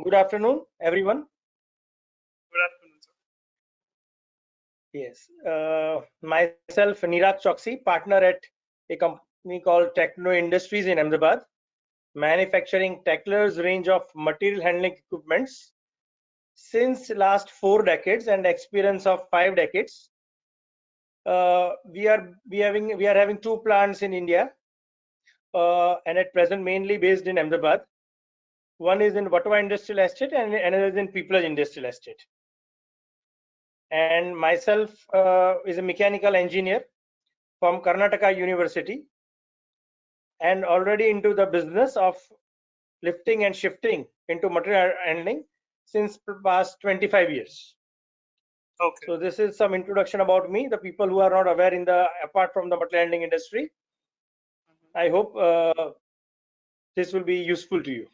Good afternoon, everyone. Good afternoon, sir. Yes, myself, Niag Chokshi, partner at a company called Techno Industries in Ahmedabad, manufacturing Techler's range of material handling equipments since last 4 decades and experience of 5 decades. We are having two plants in India, and at present mainly based in Ahmedabad. One is in Vatwa Industrial Estate and another is in People's Industrial Estate. And myself is a mechanical engineer from Karnataka University and already into the business of lifting and shifting into material handling since past 25 years. Okay. So this is some introduction about me, the people who are not aware in the apart from the material handling industry. I hope this will be useful to you.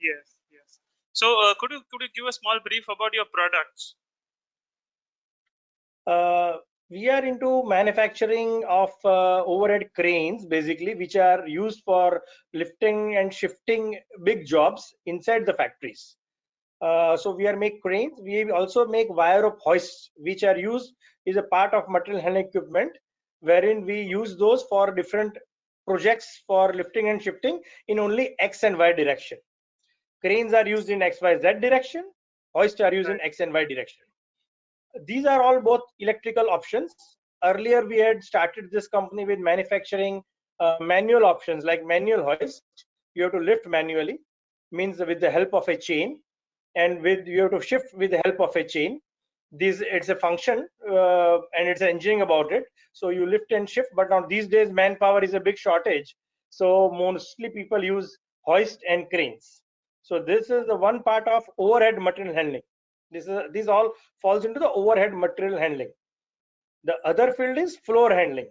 Yes, yes. So, could you give a small brief about your products? Uh, we are into manufacturing of overhead cranes, basically, which are used for lifting and shifting big jobs inside the factories. So we are make cranes. We also make wire rope hoists, which are used is a part of material handling equipment, wherein we use those for different projects for lifting and shifting in only X and Y direction. Cranes are used in X, Y, Z direction. Hoists are used in Right. X and Y direction. These are all both electrical options. Earlier, we had started this company with manufacturing manual options like manual hoist. You have to lift manually, means with the help of a chain, and with you have to shift with the help of a chain. This it's a function and it's an engineering about it. So you lift and shift, but now these days manpower is a big shortage. So mostly people use hoist and cranes. So this is the one part of overhead material handling. This all falls into the overhead material handling. The other field is floor handling,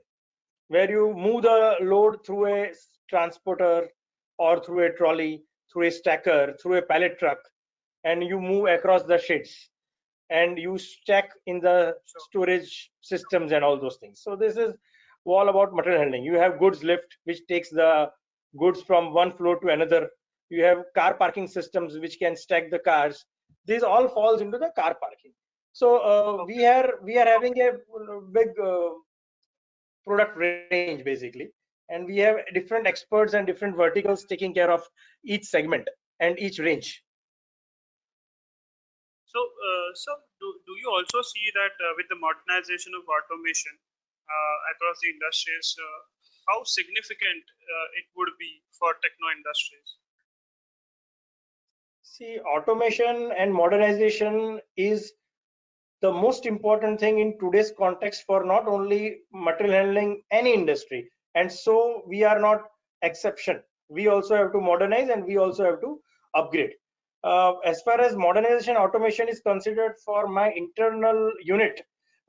where you move the load through a transporter or through a trolley, through a stacker, through a pallet truck, and you move across the sheds and you stack in the Sure. storage systems and all those things. So this is all about material handling. You have goods lift, which takes the goods from one floor to another. You have car parking systems which can stack the cars. This all falls into the car parking. So Okay. we are having a big product range basically, and we have different experts and different verticals taking care of each segment and each range. So, do you also see that with the modernization of automation across the industries, how significant it would be for techno industries? See, automation and modernization is the most important thing in today's context for not only material handling, any industry. And so we are not exception. We also have to modernize and we also have to upgrade. As far as modernization automation is considered, for my internal unit,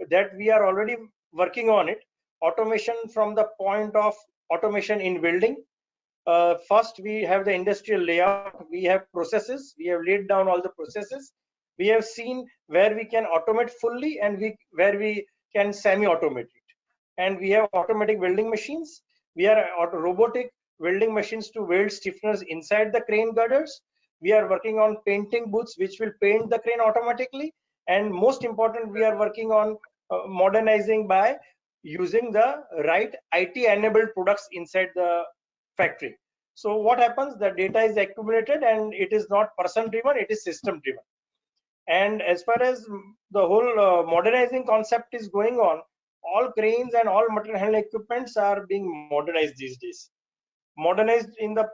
that we are already working on it. Automation from the point of automation in building. First, we have the industrial layout. We have processes. We have laid down all the processes. We have seen where we can automate fully and where we can semi-automate it. And we have automatic welding machines. We are robotic welding machines to weld stiffeners inside the crane girders. We are working on painting booths which will paint the crane automatically. And most important, we are working on modernizing by using the right IT-enabled products inside the factory. So what happens? The data is accumulated and it is not person driven, it is system driven. And as far as the whole modernizing concept is going on, all cranes and all material handling equipments are being modernized these days. Modernized in the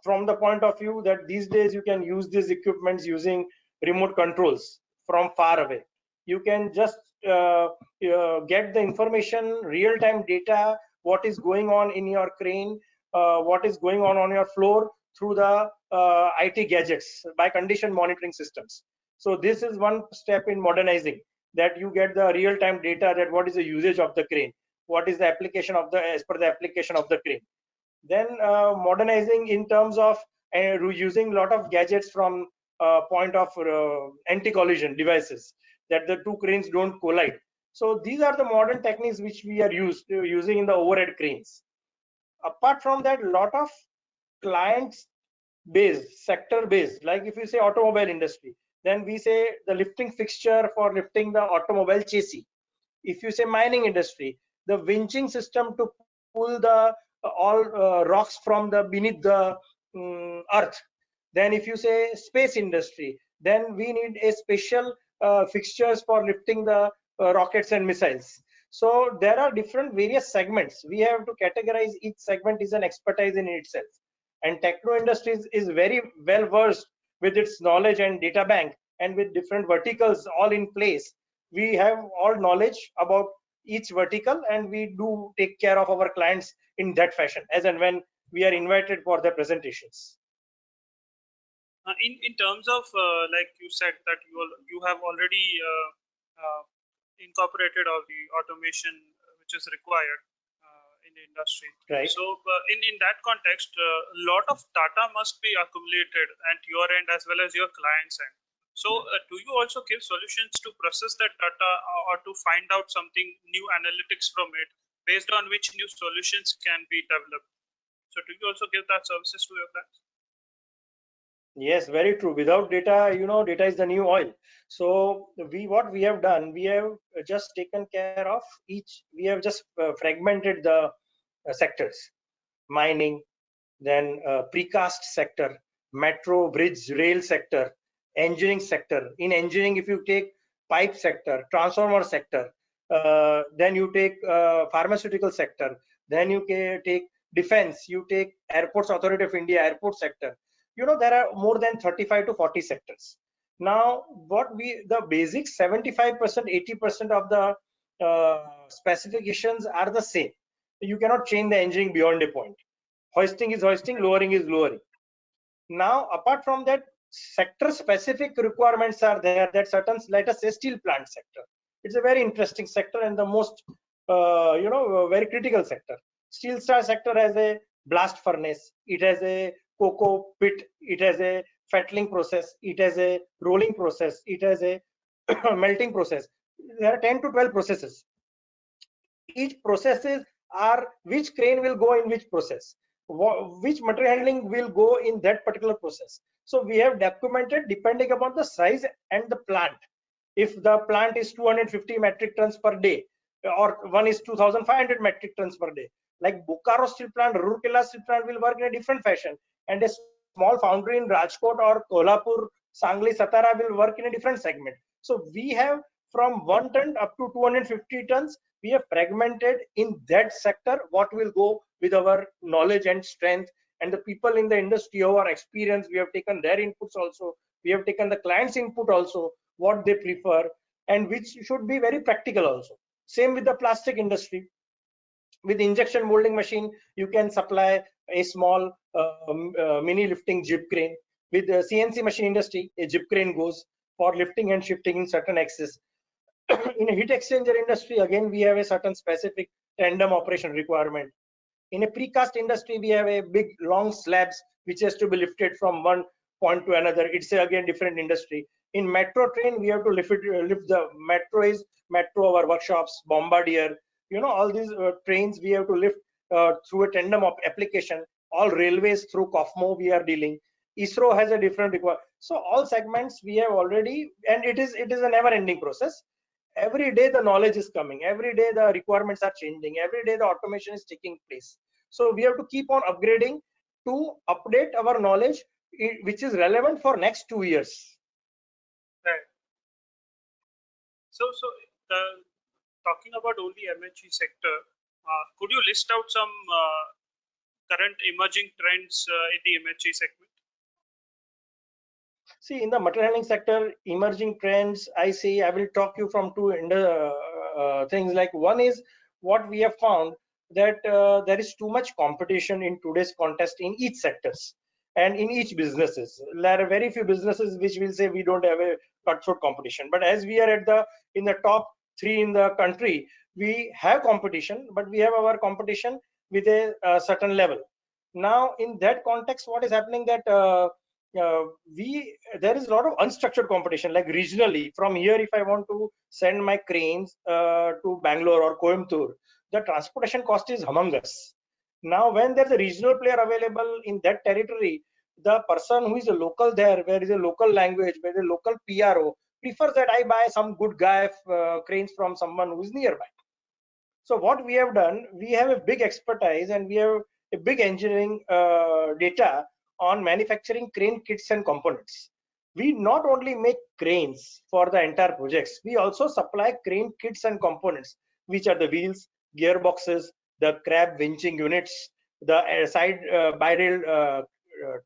from the point of view that these days you can use these equipments using remote controls from far away. You can just get the information, real-time data, what is going on in your crane, what is going on your floor through the IT gadgets by condition monitoring systems. So this is one step in modernizing, that you get the real-time data, that what is the usage of the crane, what is the application of the as per the application of the crane. Then modernizing in terms of using a lot of gadgets from point of anti-collision devices, that the two cranes don't collide. So these are the modern techniques which we are using in the overhead cranes. Apart from that, lot of clients based, sector based. Like if you say automobile industry, then we say the lifting fixture for lifting the automobile chassis. If you say mining industry, the winching system to pull the all rocks from the beneath the earth. Then if you say space industry, then we need a special fixtures for lifting the rockets and missiles. So there are different various segments. We have to categorize each segment is an expertise in itself. And Techno Industries is very well versed with its knowledge and data bank, and with different verticals all in place. We have all knowledge about each vertical, and we do take care of our clients in that fashion as and when we are invited for the presentations. In terms of like you said that you have already uh, incorporated all the automation which is required in the industry. Right. So in that context, a lot of data must be accumulated at your end as well as your client's end. So do you also give solutions to process that data, or to find out something new analytics from it, based on which new solutions can be developed? So do you also give that services to your clients? Yes, very true. Without data, data is the new oil. So what we have done, we have just taken care of each. We have just fragmented the sectors: mining, then precast sector, metro, bridge, rail sector, engineering sector. In engineering, if you take pipe sector, transformer sector, then you take pharmaceutical sector, then you take defense, you take airports authority of India airport sector. There are more than 35 to 40 sectors. Now what we the basic 75%, 80% of the specifications are the same. You cannot change the engineering beyond a point. Hoisting is hoisting, lowering is lowering. Now apart from that, sector specific requirements are there, that certain, let us say steel plant sector, it's a very interesting sector and the most very critical sector. Steel star sector has a blast furnace, it has a cocoa pit, it has a fettling process, it has a rolling process, it has a melting process. There are 10 to 12 processes. Each processes are which crane will go in which process, which material handling will go in that particular process. So we have documented depending upon the size and the plant. If the plant is 250 metric tons per day, or one is 2500 metric tons per day, like Bokaro steel plant, Rourkela steel plant will work in a different fashion, and a small foundry in Rajkot or Kolhapur, Sangli, Satara will work in a different segment. So we have from 1 ton up to 250 tons, we have fragmented in that sector what will go with our knowledge and strength. And the people in the industry who are experienced, we have taken their inputs also, we have taken the client's input also, what they prefer, and which should be very practical also. Same with the plastic industry. With injection molding machine, you can supply a small mini lifting jib crane. With the CNC machine industry, a jib crane goes for lifting and shifting in certain axis. In a heat exchanger industry, again we have a certain specific tandem operation requirement. In a precast industry, we have a big long slabs which has to be lifted from one point to another. It's again different industry. In metro train, we have to lift the metro is metro, our workshops, Bombardier, all these trains we have to lift through a tandem of application. All railways through COFMO we are dealing. ISRO has a different requirement. So all segments we have already, and it is a never ending process. Every day the knowledge is coming, every day the requirements are changing, every day the automation is taking place. So we have to keep on upgrading to update our knowledge, which is relevant for next 2 years. Right. So talking about only MHE sector, could you list out some current emerging trends in the MHE segment? See, in the material handling sector, emerging trends, I will talk you from two things. Like one is what we have found, that there is too much competition in today's contest in each sectors and in each businesses. There are very few businesses which will say we don't have a cutthroat competition. But as we are in the top three in the country, we have competition, but we have our competition with a certain level. Now, in that context, what is happening that uh, there is a lot of unstructured competition, like regionally. From here, if I want to send my cranes to Bangalore or Coimbatore, the transportation cost is humongous. Now when there's a regional player available in that territory, the person who is a local there, where is a local language, where is a local PRO, prefers that I buy some good guy cranes from someone who is nearby. So what we have done, we have a big expertise and we have a big engineering data on manufacturing crane kits and components. We not only make cranes for the entire projects, we also supply crane kits and components, which are the wheels, gearboxes, the crab winching units, the side bi-rail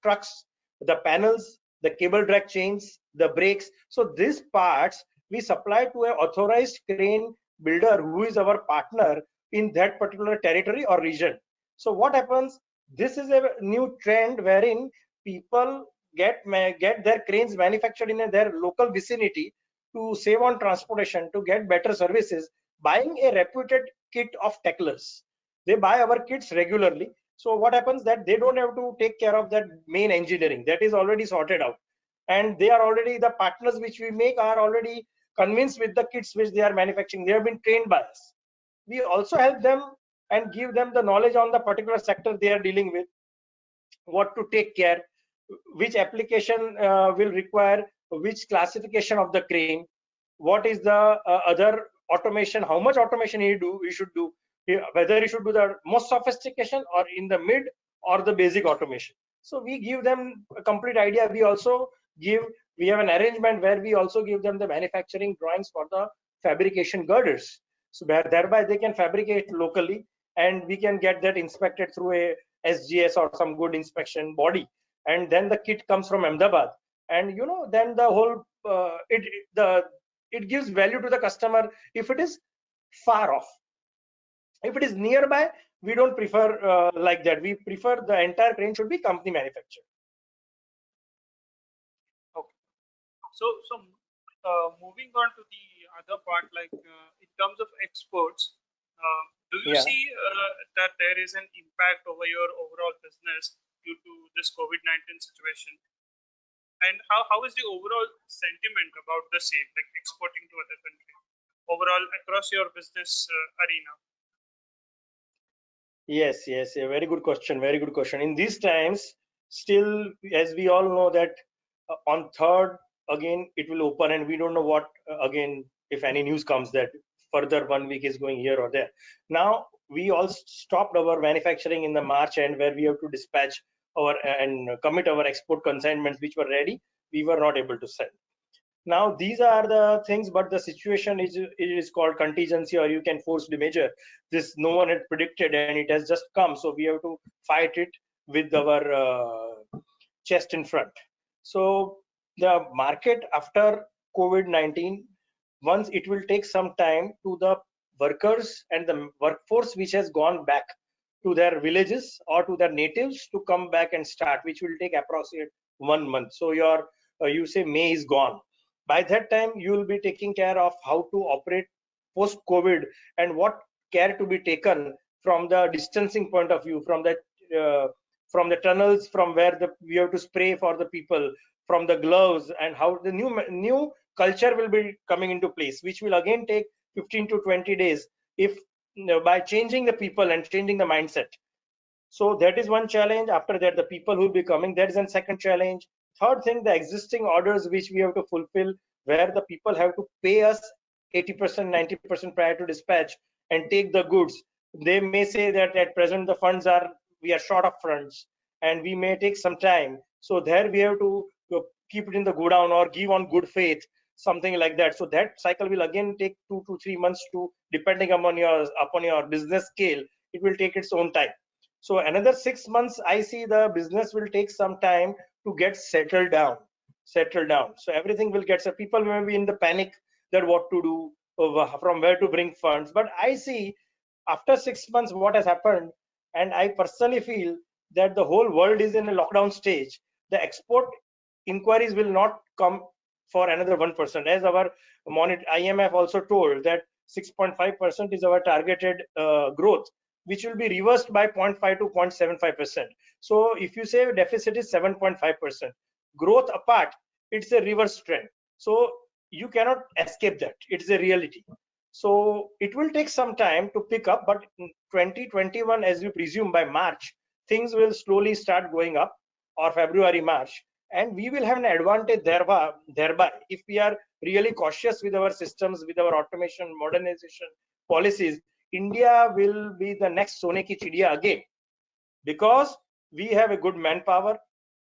trucks, the panels, the cable drag chains, the brakes. So these parts we supply to an authorized crane builder who is our partner in that particular territory or region. So what happens, this is a new trend wherein people get their cranes manufactured in their local vicinity to save on transportation, to get better services, buying a reputed kit of tacklers. They buy our kits regularly. So what happens, that they don't have to take care of that main engineering, that is already sorted out, and they are already, the partners which we make are already convinced with the kits which they are manufacturing. They have been trained by us. We also help them and give them the knowledge on the particular sector they are dealing with, what to take care, which application will require which classification of the crane, what is the other automation, how much automation he should do, whether he should do the most sophistication or in the mid or the basic automation. So we give them a complete idea. We also give, we have an arrangement where we also give them the manufacturing drawings for the fabrication girders, so thereby they can fabricate locally and we can get that inspected through a SGS or some good inspection body, and then the kit comes from Ahmedabad, and then the whole it gives value to the customer if it is far off. If it is nearby, we don't prefer like that. We prefer the entire crane should be company manufactured. Okay. So moving on to the other part, like in terms of exports, do you Yeah. see that there is an impact over your overall business due to this COVID-19 situation? And how is the overall sentiment about the same, like exporting to other countries, overall across your business arena? Yes, a very good question, very good question. In these times, still, as we all know that on third again it will open, and we don't know what again, if any news comes that further 1 week is going here or there. Now we all stopped our manufacturing in the March end, where we have to dispatch our and commit our export consignments which were ready. We were not able to sell. Now these are the things, but the situation is, it is called contingency, or you can force the measure. This no one had predicted and it has just come, so we have to fight it with our chest in front. So the market after COVID-19, once it will take some time to the workers and the workforce which has gone back to their villages or to their natives to come back and start, which will take approximately 1 month. So your you say May is gone. By that time you will be taking care of how to operate post COVID, and what care to be taken from the distancing point of view, uh, from the tunnels, from where we have to spray for the people, from the gloves, and how the new culture will be coming into place, which will again take 15 to 20 days, if by changing the people and changing the mindset. So that is one challenge. After that, the people who will be coming, that is a second challenge. Third thing, the existing orders which we have to fulfill, where the people have to pay us 80%, 90% prior to dispatch and take the goods. They may say that at present the funds are, we are short of funds and we may take some time. So there we have to keep it in the go down or give on good faith, something like that. So that cycle will again take 2 to 3 months to, depending upon your business scale, it will take its own time. So another 6 months, I see the business will take some time to get settled down. So everything will get, so people may be in the panic that what to do, from where to bring funds. But I see after 6 months what has happened, and I personally feel that the whole world is in a lockdown stage. The export inquiries will not come for another 1%, as our IMF also told that 6.5% is our targeted growth, which will be reversed by 0.5 to 0.75%. So if you say deficit is 7.5%, growth apart, it's a reverse trend. So you cannot escape that. It's a reality. So it will take some time to pick up, but in 2021, as we presume by March, things will slowly start going up. or February, March, and we will have an advantage thereby if we are really cautious with our systems, with our automation, modernization policies. India will be the next Sone ki Chidiya again, because we have a good manpower,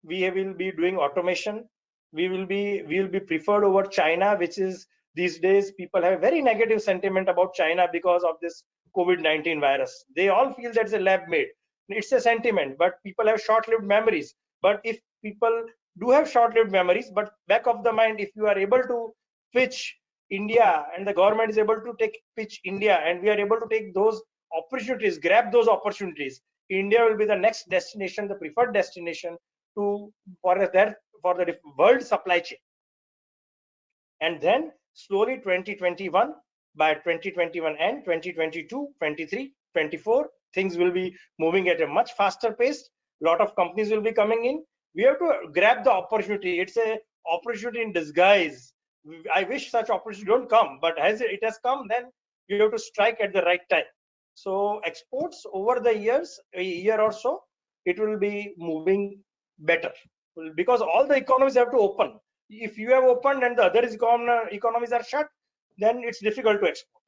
we will be doing automation, we will be preferred over China, which is, these days people have very negative sentiment about China because of this COVID-19 virus. They all feel that's a lab made. It's a sentiment, but people have short-lived memories. But if people do have short-lived memories, but back of the mind, if you are able to pitch India, and the government is able to take pitch India, and we are able to take those opportunities, grab those opportunities, India will be the next destination, the preferred destination to for the world supply chain. And then slowly 2021, by 2021 and 2022, 23, 24, things will be moving at a much faster pace. A lot of companies will be coming in. We have to grab the opportunity. It's a opportunity in disguise. I wish such opportunities don't come, but as it has come, then you have to strike at the right time. So exports over the years, a year or so, it will be moving better, because all the economies have to open. If you have opened and the other economies are shut, then it's difficult to export.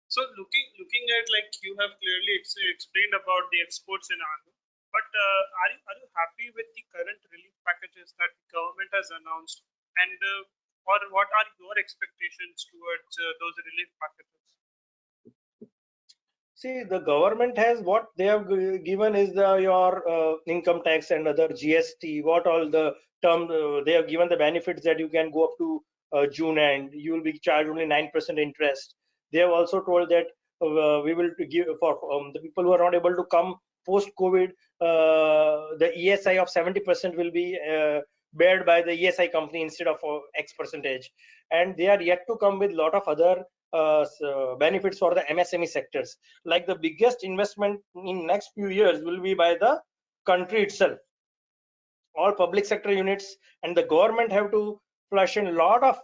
So looking at, like, you have clearly explained about the export scenario, but are you happy with the current relief packages that the government has announced, and or what are your expectations towards those relief packages? See, the government has, what they have given is your income tax and other GST, what all the term, they have given the benefits that you can go up to June, and you will be charged only 9% interest. They have also told that we will give for the people who are not able to come post COVID, the ESI of 70% will be bared by the ESI company instead of X percentage. And they are yet to come with a lot of other benefits for the MSME sectors. Like the biggest investment in next few years will be by the country itself. All public sector units and the government have to flush in a lot of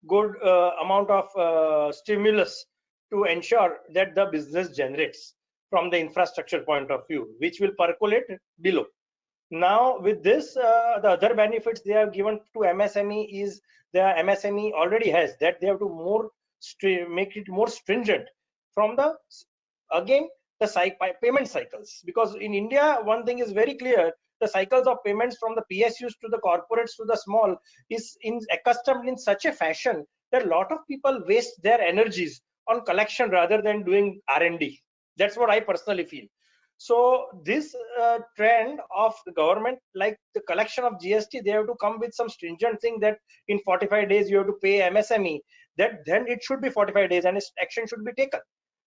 good amount of stimulus to ensure that the business generates from the infrastructure point of view, which will percolate below. Now with this, the other benefits they have given to MSME is, the MSME already has that they have to make it more stringent from the, again, the payment cycles, because in India one thing is very clear: the cycles of payments from the PSUs to the corporates to the small is accustomed in such a fashion that a lot of people waste their energies on collection rather than doing R&D. That's what I personally feel. So this trend of the government, like the collection of GST, they have to come with some stringent thing that in 45 days you have to pay MSME. That then it should be 45 days, and action should be taken.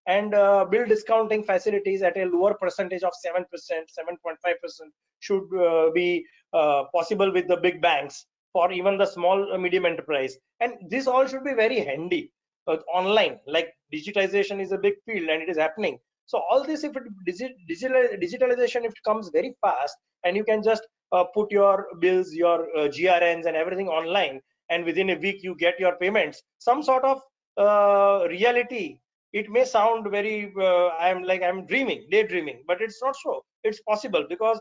And bill discounting facilities at a lower percentage of 7%, 7.5% should be possible with the big banks for even the small medium enterprise. And this all should be very handy online. Like digitization is a big field and it is happening. So all this, if it digitalization, if it comes very fast, and you can just put your bills, your GRNs and everything online, and within a week you get your payments, some sort of reality. It may sound very I'm daydreaming, but it's not so. It's possible, because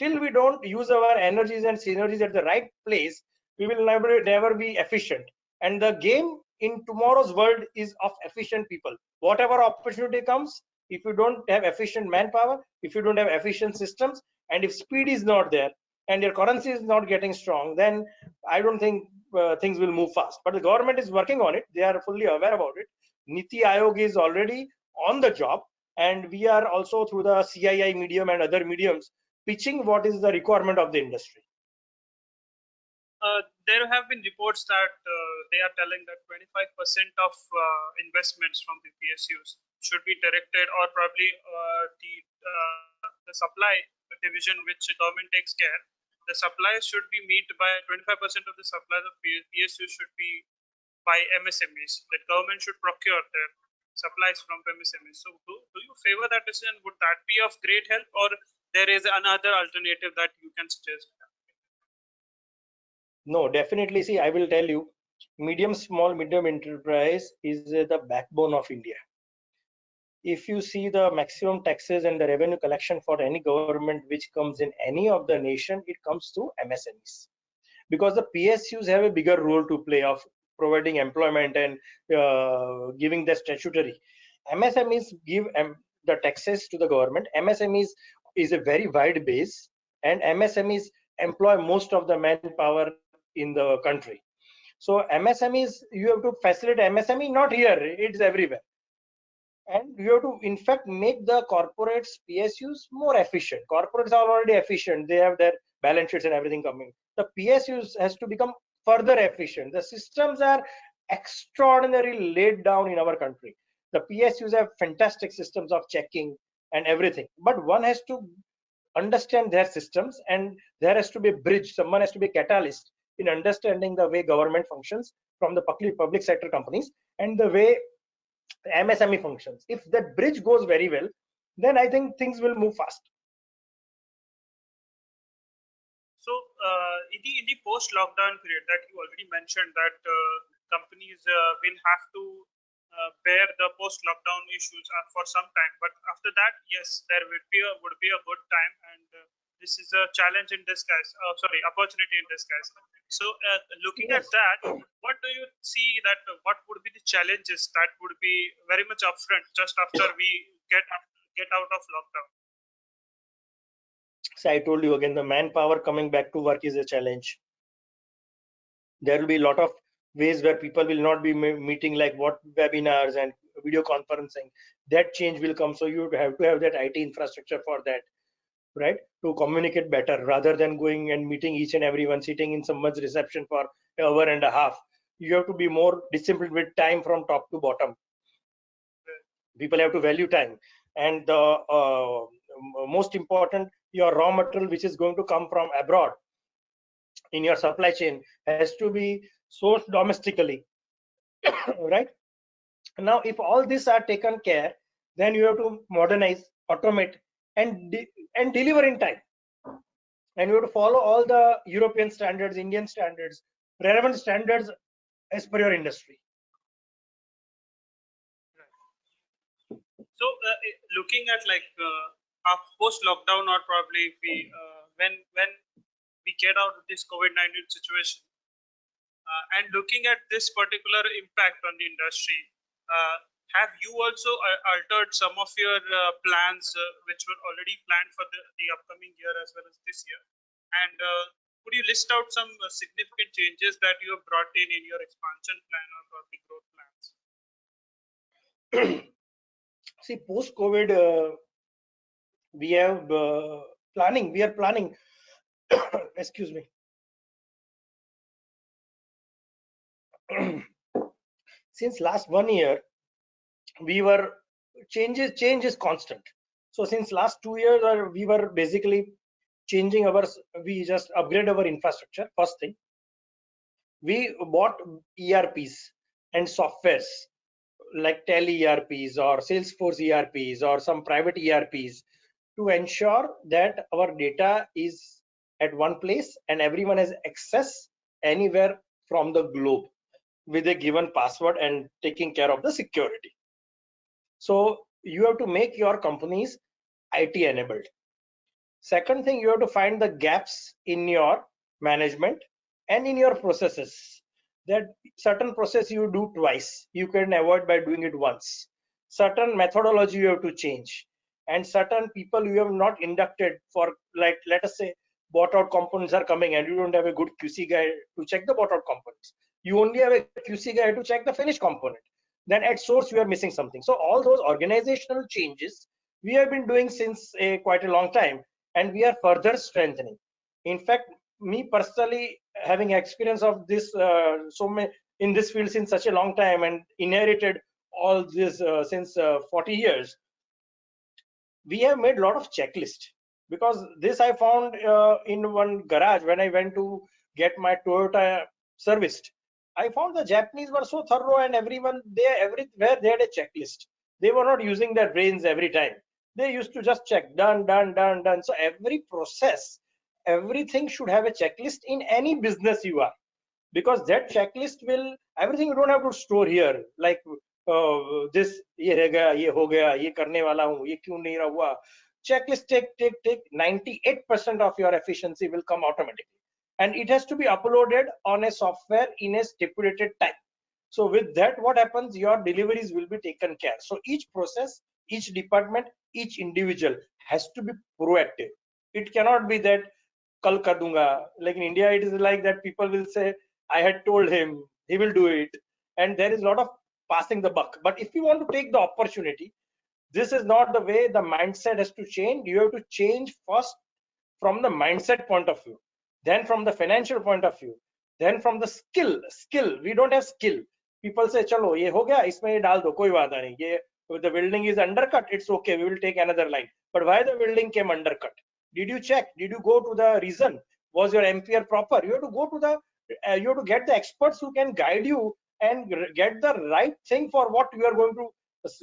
till we don't use our energies and synergies at the right place, we will never be efficient. And the game in tomorrow's world is of efficient people. Whatever opportunity comes, if you don't have efficient manpower, if you don't have efficient systems, and if speed is not there, and your currency is not getting strong, then I don't think things will move fast. But the government is working on it. They are fully aware about it. Niti Aayog is already on the job, and we are also through the CII medium and other mediums pitching what is the requirement of the industry. There have been reports that they are telling that 25% of investments from the PSUs should be directed, or probably the supply division, which the government takes care. The supplies should be met by 25% of the supplies of PSUs should be by MSMEs. The government should procure their supplies from MSMEs. So, do you favor that decision? Would that be of great help, or there is another alternative that you can suggest? No, definitely. See, I will tell you, medium enterprise is the backbone of India. if you see the maximum taxes and the revenue collection for any government which comes in any of the nation, it comes to MSMEs, because the PSUs have a bigger role to play of providing employment and giving the statutory. MSMEs give the taxes to the government. MSMEs is a very wide base, and MSMEs employ most of the manpower in the country. So MSMEs, you have to facilitate MSME, not here, it's everywhere. And you have to in fact make the corporates PSUs more efficient. Corporates are already efficient, they have their balance sheets and everything coming. The PSUs has to become further efficient. The systems are extraordinarily laid down in our country. The PSUs have fantastic systems of checking and everything, but one has to understand their systems, and there has to be a bridge, someone has to be a catalyst in understanding the way government functions from the public sector companies and the way MSME functions. If that bridge goes very well, then I think things will move fast. So, in the post-lockdown period that you already mentioned, that companies will have to bear the post-lockdown issues for some time. But after that, yes, there would be a good time, and this is a challenge in disguise. Sorry, opportunity in disguise. So, looking at Yes. that, what do you see that what would be the challenges that would be very much upfront just after we get out of lockdown? So I told you again, the manpower coming back to work is a challenge. There will be a lot of ways where people will not be meeting, like what webinars and video conferencing. That change will come. So you have to have that IT infrastructure for that, right? To communicate better rather than going and meeting each and everyone, sitting in someone's reception for an hour and a half. You have to be more disciplined with time from top to bottom. People have to value time, and the most important, your raw material which is going to come from abroad in your supply chain has to be sourced domestically. Right now, if all these are taken care, then you have to modernize, automate, and deliver in time, and you have to follow all the European standards, Indian standards, relevant standards as per your industry. So, looking at like post lockdown, or probably if we when we get out of this COVID-19 situation, and looking at this particular impact on the industry, have you also altered some of your plans which were already planned for the upcoming year as well as this year? And could you list out some significant changes that you have brought in your expansion plan or probably growth plans? See, post COVID, we have planning. We are planning. Excuse me. Since last 1 year, we were change is constant. So since last 2 years, we were basically changing our. We just upgrade our infrastructure. First thing, we bought ERPs and softwares like Tele ERPs or Salesforce ERPs or some private ERPs to ensure that our data is at one place and everyone has access anywhere from the globe with a given password and taking care of the security. So you have to make your companies IT enabled. Second thing, you have to find the gaps in your management and in your processes. That certain process you do twice, you can avoid by doing it once. Certain methodology you have to change, and certain people you have not inducted for, like let us say bought out components are coming and you don't have a good QC guy to check the bought out components. You only have a QC guy to check the finished component. Then at source you are missing something. So all those organizational changes we have been doing since quite a long time, and we are further strengthening. In fact, me personally, having experience of this so many in this field since such a long time and inherited all this since 40 years, we have made a lot of checklist, because this I found in one garage when I went to get my Toyota serviced. I found the Japanese were so thorough, and everyone they everywhere they had a checklist. They were not using their brains every time. They used to just check done, done, done, done. So every process, everything should have a checklist in any business you are, because that checklist will everything. You don't have to store here like this ये रह गया, ये हो गया, ये करने वाला हूँ, ये क्यों नहीं हुआ. Checklist, take 98% of your efficiency will come automatically, and it has to be uploaded on a software in a stipulated time. So with that, what happens, your deliveries will be taken care. So each process, each department, each individual has to be proactive. It cannot be that kal kar dunga. Like in India, it is like that people will say, I had told him, he will do it, and there is a lot of passing the buck. But if you want to take the opportunity, this is not the way. The mindset has to change. You have to change first from the mindset point of view, then from the financial point of view, then from the skill. We don't have skill. People say, chalo ye ho gaya, isme ye dal do, koi baat nahi, ye the building is undercut, it's okay, we will take another line. But why the building came undercut? Did you check? Did you go to the reason? Was your MPR proper? You have to go to the you have to get the experts who can guide you and get the right thing for what you are going to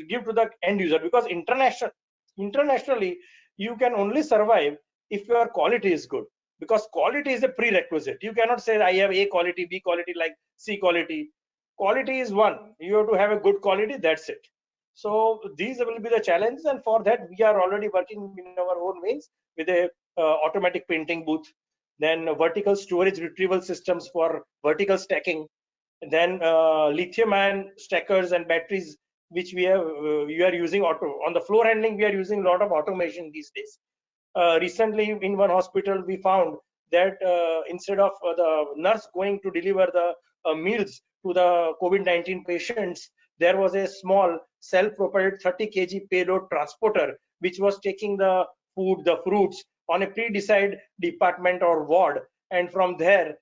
give to the end user. Because internationally, you can only survive if your quality is good, because quality is a prerequisite. You cannot say I have A quality, B quality, like C quality. Quality is one. You have to have a good quality, that's it. So these will be the challenges, and for that we are already working in our own ways with a automatic painting booth, then vertical storage retrieval systems for vertical stacking, then lithium ion stackers and batteries, which we are using auto on the floor handling. We are using a lot of automation these days. Recently in one hospital we found that instead of the nurse going to deliver the meals to the COVID-19 patients, there was a small self-propelled 30 kg payload transporter which was taking the food, the fruits, on a pre-decided department or ward, and from there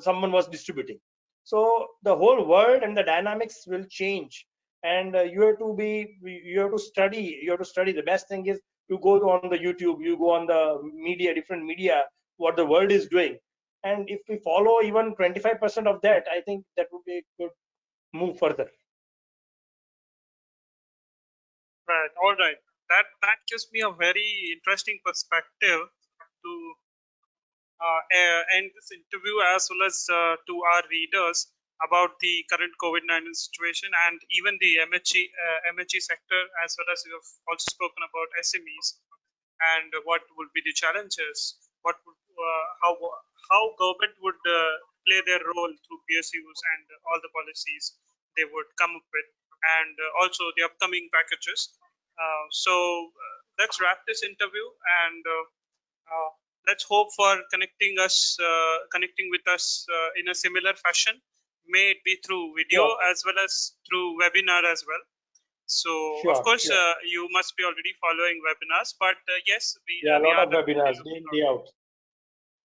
someone was distributing. So the whole world and the dynamics will change, and you have to be, you have to study, the best thing is you go on the YouTube, you go on the media, different media, what the world is doing. And if we follow even 25% of that, I think that would be a good move further. Right. All right. That gives me a very interesting perspective to end this interview, as well as to our readers, about the current COVID-19 situation and even the MHE sector, as well as you have also spoken about SMEs and what would be the challenges, what would, how government would play their role through PSUs and all the policies they would come up with, and also the upcoming packages. Let's wrap this interview, and uh, let's hope for connecting with us in a similar fashion, may it be through video Sure, as well as through webinar as well. So of sure, course, sure. you must be already following webinars, but yes, Yeah, a we lot are of definitely webinars day looking in, day out. out.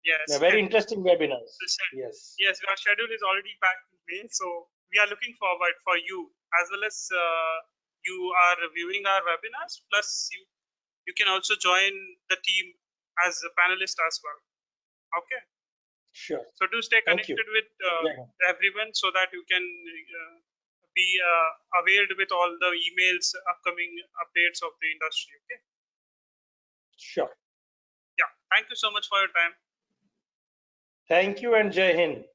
Yeah, Yes, very interesting webinars. the sched- Yes. yes, our schedule is already packed in May, so we are looking forward for you, as well as you are reviewing our webinars. Plus, you can also join the team as a panelist as well. Okay. Sure. So do stay Thank you. connected with Yeah, everyone, so that you can be availed with all the emails, upcoming updates of the industry. Okay. sure. Yeah. Thank you so much for your time. Thank you and Jai Hind.